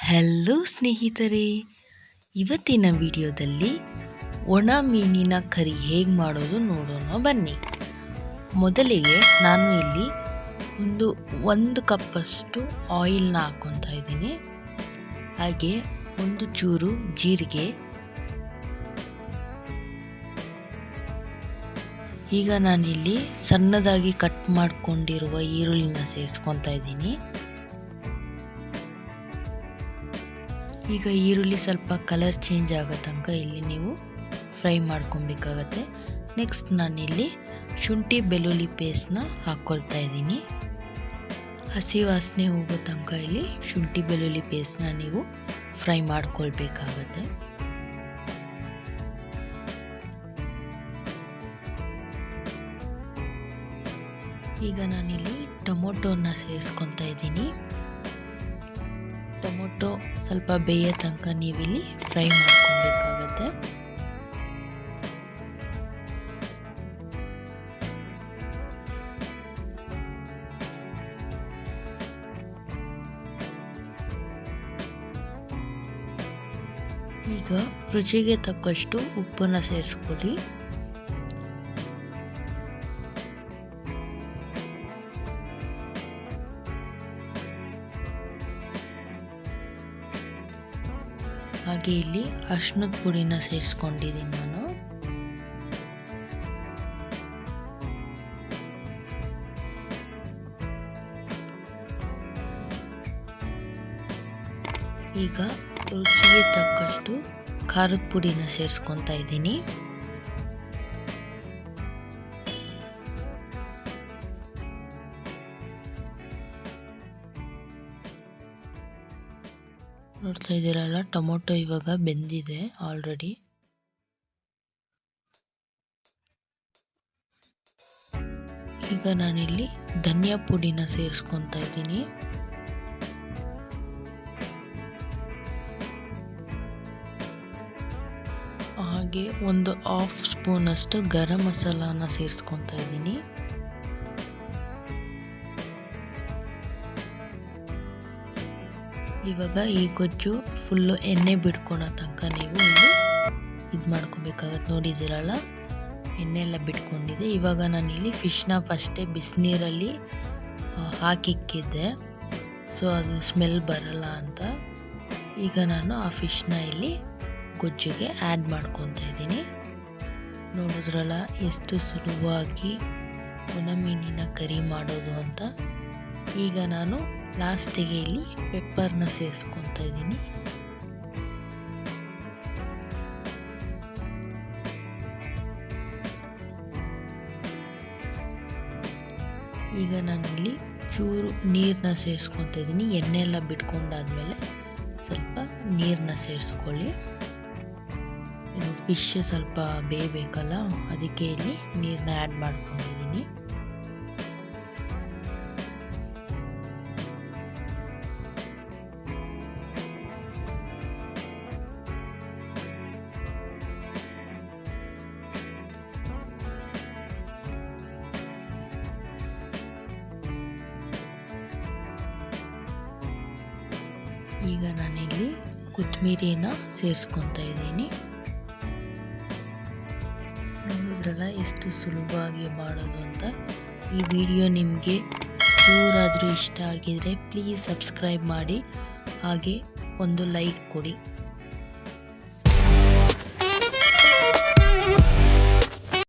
Hello ಸ್ನೇಹಿತರೆ, ಇವತ್ತಿನ ವಿಡಿಯೋದಲ್ಲಿ ಒಣ ಮೀನಿನ ಕರಿ ಹೇಗೆ ಮಾಡೋದು ನೋಡೋಣ ಬನ್ನಿ. ಮೊದಲಿಗೆ ನಾನು ಇಲ್ಲಿ ಒಂದು ಕಪ್ಪಷ್ಟು ಆಯಿಲ್ನ ಹಾಕ್ಕೊತಾ ಇದ್ದೀನಿ. ಹಾಗೆ ಒಂದು ಚೂರು ಜೀರಿಗೆ. ಈಗ ನಾನಿಲ್ಲಿ ಸಣ್ಣದಾಗಿ ಕಟ್ ಮಾಡಿಕೊಂಡಿರುವ ಈರುಳ್ಳಿನ ಸೇರಿಸ್ಕೊತಾ ಇದ್ದೀನಿ. ಈಗ ಈರುಳ್ಳಿ ಸ್ವಲ್ಪ ಕಲರ್ ಚೇಂಜ್ ಆಗೋ ತನಕ ಇಲ್ಲಿ ನೀವು ಫ್ರೈ ಮಾಡ್ಕೊಬೇಕಾಗತ್ತೆ. ನೆಕ್ಸ್ಟ್ ನಾನಿಲ್ಲಿ ಶುಂಠಿ ಬೆಳ್ಳುಳ್ಳಿ ಪೇಸ್ಟ್ನ ಹಾಕ್ಕೊಳ್ತಾ ಇದ್ದೀನಿ. ಹಸಿ ವಾಸನೆ ಹೋಗೋ ತನಕ ಇಲ್ಲಿ ಶುಂಠಿ ಬೆಳ್ಳುಳ್ಳಿ ಪೇಸ್ಟ್ನ ನೀವು ಫ್ರೈ ಮಾಡ್ಕೊಳ್ಬೇಕಾಗತ್ತೆ. ಈಗ ನಾನಿಲ್ಲಿ ಟೊಮೊಟೊನ ಸೇರಿಸ್ಕೊತಾ ಇದ್ದೀನಿ. ಟೊಮೊಟೊ ಸ್ವಲ್ಪ ಬೇಯೋ ತನಕ ನೀವಿಲ್ಲಿ ಫ್ರೈ ಮಾಡ್ಕೊಬೇಕಾಗತ್ತೆ. ಈಗ ರುಚಿಗೆ ತಕ್ಕಷ್ಟು ಉಪ್ಪನ್ನು ಸೇರಿಸ್ಕೊಳ್ಳಿ. ಹಾಗೆ ಇಲ್ಲಿ ಅರಿಶಿಣದ ಪುಡಿನ ಸೇರಿಸ್ಕೊಂಡಿದ್ದೀನಿ ನಾನು. ಈಗ ರುಚಿಗೆ ತಕ್ಕಷ್ಟು ಖಾರದ ಪುಡಿನ ಸೇರಿಸ್ಕೊತಾ ಇದ್ದೀನಿ. ನೋಡ್ತಾ ಇದ್ದೀರಲ್ಲ, ಟೊಮೊಟೊ ಇವಾಗ ಬೆಂದಿದೆ ಆಲ್ರೆಡಿ. ಈಗ ನಾನಿಲ್ಲಿ ಧನಿಯಾ ಪುಡಿನ ಸೇರಿಸ್ಕೊತಾ ಇದ್ದೀನಿ. ಹಾಗೆ ಒಂದು 1/2 ಸ್ಪೂನ್ ಅಷ್ಟು ಗರಂ ಮಸಾಲಾನ ಸೇರಿಸ್ಕೊತಾ ಇದ್ದೀನಿ. ಇವಾಗ ಈ ಗೊಜ್ಜು ಫುಲ್ಲು ಎಣ್ಣೆ ಬಿಡ್ಕೊಳೋ ತನಕ ನೀವು ಇದು ಮಾಡ್ಕೊಬೇಕಾಗತ್ತೆ. ನೋಡಿದ್ದೀರಲ್ಲ, ಎಣ್ಣೆ ಎಲ್ಲ ಬಿಟ್ಕೊಂಡಿದೆ. ಇವಾಗ ನಾನಿಲ್ಲಿ ಫಿಶ್ನ ಫಸ್ಟೇ ಬಿಸಿನೀರಲ್ಲಿ ಹಾಕಿಕ್ಕಿದ್ದೆ, ಸೊ ಅದು ಸ್ಮೆಲ್ ಬರಲ್ಲ ಅಂತ. ಈಗ ನಾನು ಆ ಫಿಶ್ನ ಇಲ್ಲಿ ಗೊಜ್ಜಿಗೆ ಆ್ಯಡ್ ಮಾಡ್ಕೊತಾ ಇದ್ದೀನಿ. ನೋಡಿದ್ರಲ್ಲ ಎಷ್ಟು ಸುಲಭವಾಗಿ ಒಣ ಮೀನಿನ ಕರಿ ಮಾಡೋದು ಅಂತ. ಈಗ ನಾನು ಲಾಸ್ಟಿಗೆ ಇಲ್ಲಿ ಪೆಪ್ಪರ್ನ ಸೇರಿಸ್ಕೊತಾ ಇದ್ದೀನಿ. ಈಗ ನಾನಿಲ್ಲಿ ಚೂರು ನೀರನ್ನ ಸೇರಿಸ್ಕೊತಾ ಇದ್ದೀನಿ. ಎಣ್ಣೆ ಎಲ್ಲ ಬಿಟ್ಕೊಂಡಾದ್ಮೇಲೆ ಸ್ವಲ್ಪ ನೀರನ್ನ ಸೇರಿಸ್ಕೊಳ್ಳಿ. ಇದು ಫಿಶ್ ಸ್ವಲ್ಪ ಬೇಯಬೇಕಲ್ಲ, ಅದಕ್ಕೆ ಇಲ್ಲಿ ನೀರನ್ನ ಆ್ಯಡ್ ಮಾಡ್ಕೊಂಡಿದ್ದೀನಿ. ಈಗ ನಾನಿಲ್ಲಿ ಕೊತ್ತಂಬರಿನ ಸೇರಿಸ್ಕೊತಾ ಇದ್ದೀನಿ. ನೋಡಿದ್ರಲ್ಲ ಎಷ್ಟು ಸುಲಭವಾಗಿ ಮಾಡೋದು ಅಂತ. ಈ ವಿಡಿಯೋ ನಿಮಗೆ ಚೂರಾದರೂ ಇಷ್ಟ ಆಗಿದರೆ ಪ್ಲೀಸ್ ಸಬ್ಸ್ಕ್ರೈಬ್ ಮಾಡಿ, ಹಾಗೆ ಒಂದು ಲೈಕ್ ಕೊಡಿ.